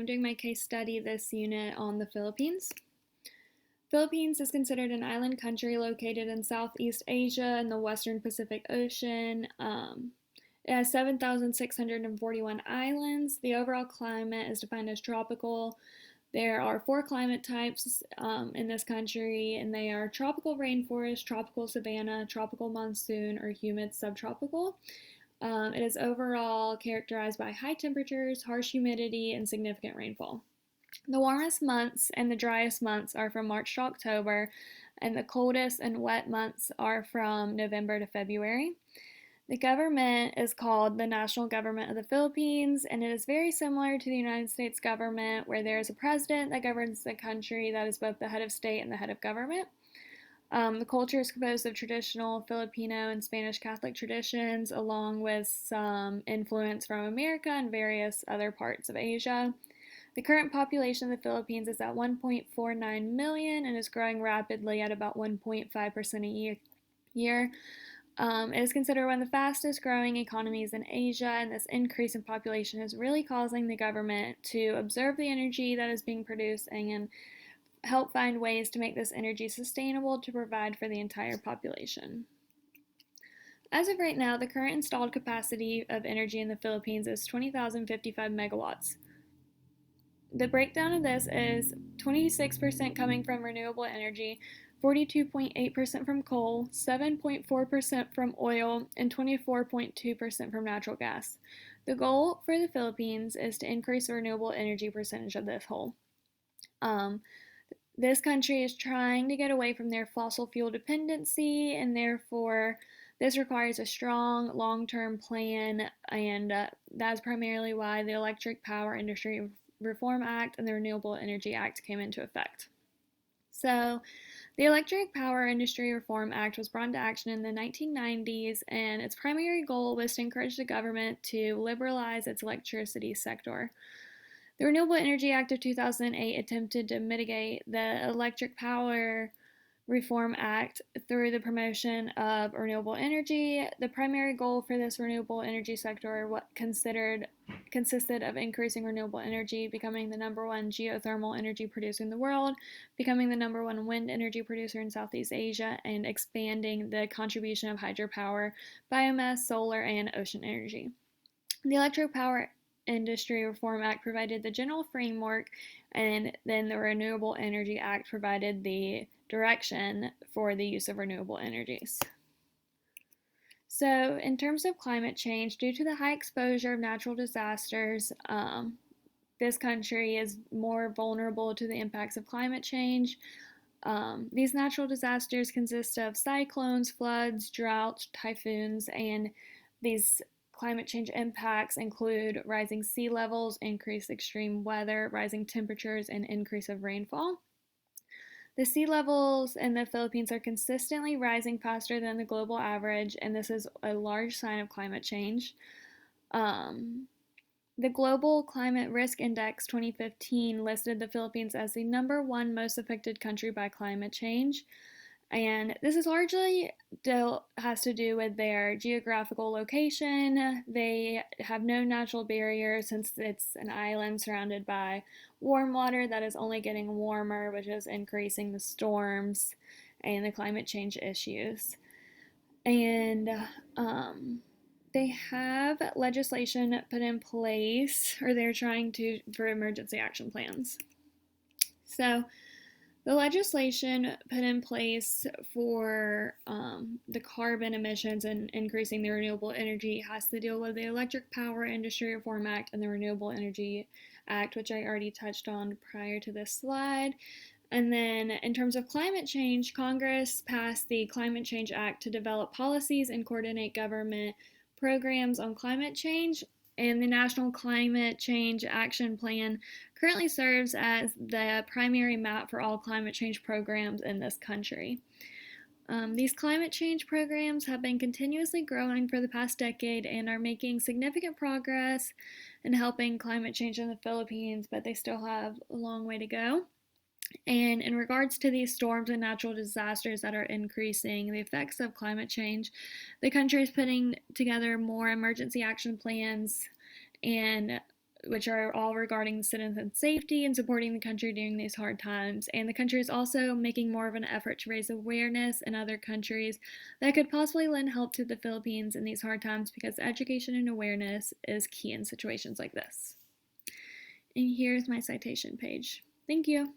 I'm doing my case study this unit on the Philippines. Philippines is considered an island country located in Southeast Asia in the Western Pacific Ocean. It has 7,641 islands. The overall climate is defined as tropical. There are 4 climate types in this country, and they are tropical rainforest, tropical savanna, tropical monsoon, or humid subtropical. It is overall characterized by high temperatures, harsh humidity, and significant rainfall. The warmest months and the driest months are from March to October, and the coldest and wet months are from November to February. The government is called the National Government of the Philippines, and it is very similar to the United States government, where there is a president that governs the country that is both the head of state and the head of government. The culture is composed of traditional Filipino and Spanish Catholic traditions, along with some influence from America and various other parts of Asia. The current population of the Philippines is at 1.49 million and is growing rapidly at about 1.5% a year. It is considered one of the fastest growing economies in Asia, and this increase in population is really causing the government to observe the energy that is being produced and help find ways to make this energy sustainable to provide for the entire population. As of right now, the current installed capacity of energy in the Philippines is 20,055 megawatts. The breakdown of this is 26% coming from renewable energy, 42.8% from coal, 7.4% from oil, and 24.2% from natural gas. The goal for the Philippines is to increase the renewable energy percentage of this whole. This country is trying to get away from their fossil fuel dependency, and therefore this requires a strong long-term plan, and that's primarily why the Electric Power Industry Reform Act and the Renewable Energy Act came into effect. So, the Electric Power Industry Reform Act was brought into action in the 1990s, and its primary goal was to encourage the government to liberalize its electricity sector. The Renewable Energy Act of 2008 attempted to mitigate the Electric Power Reform Act through the promotion of renewable energy. The primary goal for this renewable energy sector consisted of increasing renewable energy, becoming the number 1 geothermal energy producer in the world, becoming the number 1 wind energy producer in Southeast Asia, and expanding the contribution of hydropower, biomass, solar, and ocean energy. The Electric Power Industry Reform Act provided the general framework, and then the Renewable Energy Act provided the direction for the use of renewable energies. So, in terms of climate change, due to the high exposure of natural disasters, this country is more vulnerable to the impacts of climate change. These natural disasters consist of cyclones, floods, droughts, typhoons, and these climate change impacts include rising sea levels, increased extreme weather, rising temperatures, and increase of rainfall. The sea levels in the Philippines are consistently rising faster than the global average, and this is a large sign of climate change. The Global Climate Risk Index 2015 listed the Philippines as the number 1 most affected country by climate change. And this is largely has to do with their geographical location. They have no natural barriers since it's an island surrounded by warm water that is only getting warmer, which is increasing the storms and the climate change issues. And they have legislation put in place, or they're trying to, for emergency action plans. So, the legislation put in place for the carbon emissions and increasing the renewable energy has to deal with the Electric Power Industry Reform Act and the Renewable Energy Act, which I already touched on prior to this slide. And then in terms of climate change, Congress passed the Climate Change Act to develop policies and coordinate government programs on climate change, and the National Climate Change Action Plan currently serves as the primary map for all climate change programs in this country. These climate change programs have been continuously growing for the past decade and are making significant progress in helping climate change in the Philippines, but they still have a long way to go. And in regards to these storms and natural disasters that are increasing the effects of climate change, the country is putting together more emergency action plans and which are all regarding citizen safety and supporting the country during these hard times. And the country is also making more of an effort to raise awareness in other countries that could possibly lend help to the Philippines in these hard times, because education and awareness is key in situations like this. And here's my citation page. Thank you.